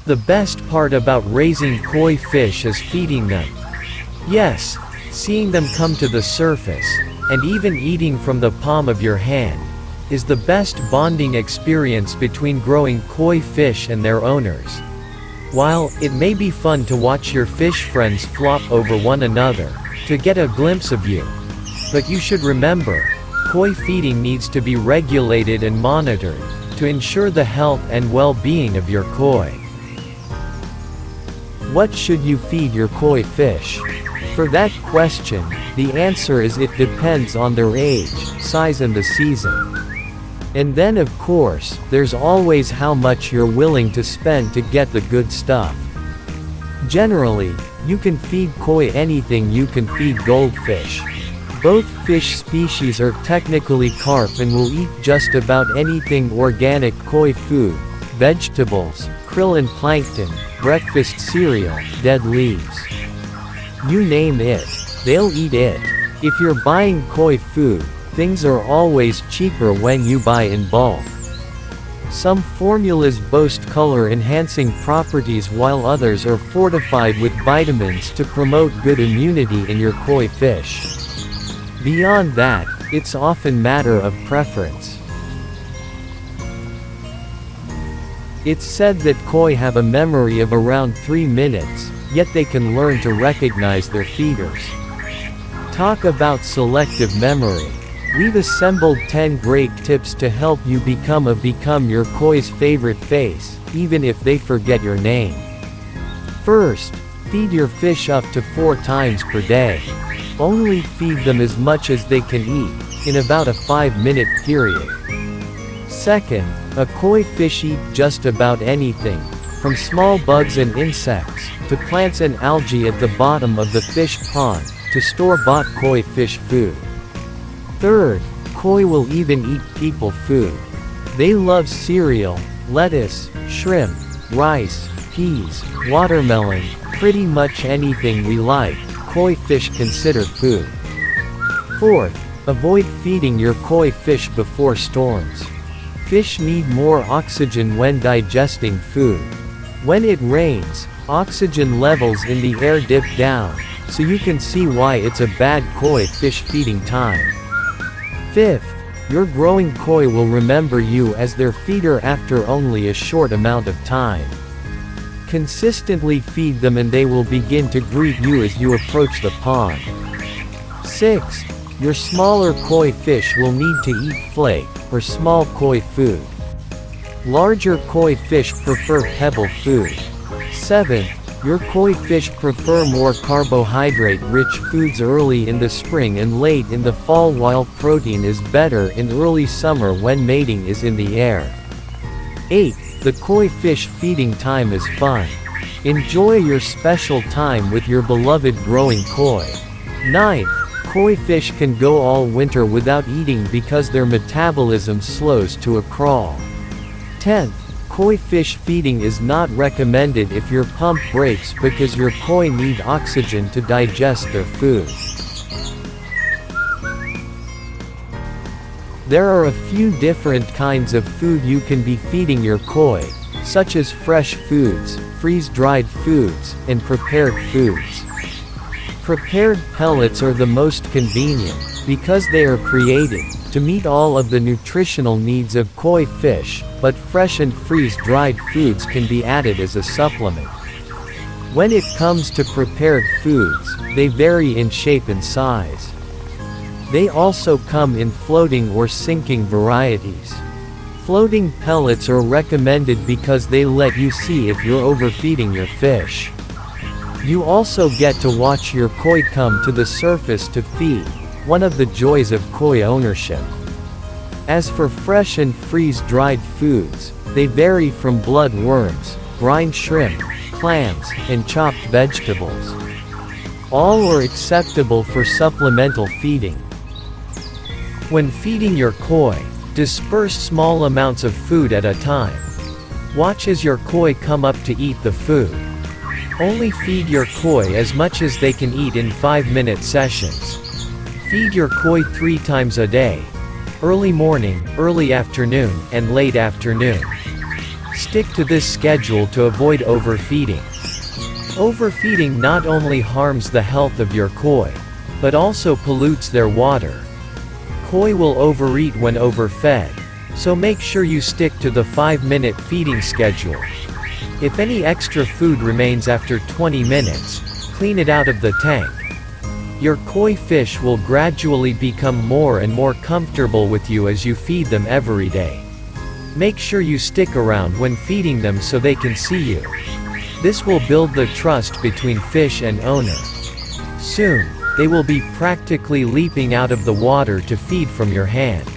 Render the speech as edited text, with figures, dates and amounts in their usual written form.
The best part about raising koi fish is feeding them. Yes, seeing them come to the surface, and even eating from the palm of your hand, is the best bonding experience between growing koi fish and their owners. While it may be fun to watch your fish friends flop over one another, to get a glimpse of you, but you should remember, koi feeding needs to be regulated and monitored, to ensure the health and well-being of your koi. What should you feed your koi fish? For that question, the answer is it depends on their age, size and the season. And then of course, there's always how much you're willing to spend to get the good stuff. Generally, you can feed koi anything you can feed goldfish. Both fish species are technically carp and will eat just about anything organic koi food, vegetables, krill and plankton, breakfast cereal, dead leaves. You name it, they'll eat it. If you're buying koi food, things are always cheaper when you buy in bulk. Some formulas boast color-enhancing properties while others are fortified with vitamins to promote good immunity in your koi fish. Beyond that, it's often matter of preference. It's said that koi have a memory of around 3 minutes, yet they can learn to recognize their feeders. Talk about selective memory. We've assembled 10 great tips to help you become your koi's favorite face, even if they forget your name. First, feed your fish up to 4 times per day. Only feed them as much as they can eat, in about a 5-minute period. Second, a koi fish eat just about anything, from small bugs and insects, to plants and algae at the bottom of the fish pond, to store-bought koi fish food. Third, koi will even eat people food. They love cereal, lettuce, shrimp, rice, peas, watermelon, pretty much anything we like, koi fish consider food. Fourth, avoid feeding your koi fish before storms. Fish need more oxygen when digesting food. When it rains, oxygen levels in the air dip down, so you can see why it's a bad koi fish feeding time. Fifth, your growing koi will remember you as their feeder after only a short amount of time. Consistently feed them and they will begin to greet you as you approach the pond. Sixth, your smaller koi fish will need to eat flake, or small koi food. Larger koi fish prefer pebble food. Seventh, your koi fish prefer more carbohydrate-rich foods early in the spring and late in the fall, while protein is better in early summer when mating is in the air. 8. The koi fish feeding time is fun. Enjoy your special time with your beloved growing koi. 9. Koi fish can go all winter without eating because their metabolism slows to a crawl. 10th. Koi fish feeding is not recommended if your pump breaks because your koi need oxygen to digest their food. There are a few different kinds of food you can be feeding your koi, such as fresh foods, freeze-dried foods, and prepared foods. Prepared pellets are the most convenient, because they are created to meet all of the nutritional needs of koi fish, but fresh and freeze-dried foods can be added as a supplement. When it comes to prepared foods, they vary in shape and size. They also come in floating or sinking varieties. Floating pellets are recommended because they let you see if you're overfeeding your fish. You also get to watch your koi come to the surface to feed, one of the joys of koi ownership. As for fresh and freeze-dried foods, they vary from blood worms, brine shrimp, clams, and chopped vegetables. All are acceptable for supplemental feeding. When feeding your koi, disperse small amounts of food at a time. Watch as your koi come up to eat the food. Only feed your koi as much as they can eat in 5-minute sessions. Feed your koi 3 times a day. Early morning, early afternoon, and late afternoon. Stick to this schedule to avoid overfeeding. Overfeeding not only harms the health of your koi, but also pollutes their water. Koi will overeat when overfed, so make sure you stick to the 5-minute feeding schedule. If any extra food remains after 20 minutes, clean it out of the tank. Your koi fish will gradually become more and more comfortable with you as you feed them every day. Make sure you stick around when feeding them so they can see you. This will build the trust between fish and owner. Soon, they will be practically leaping out of the water to feed from your hand.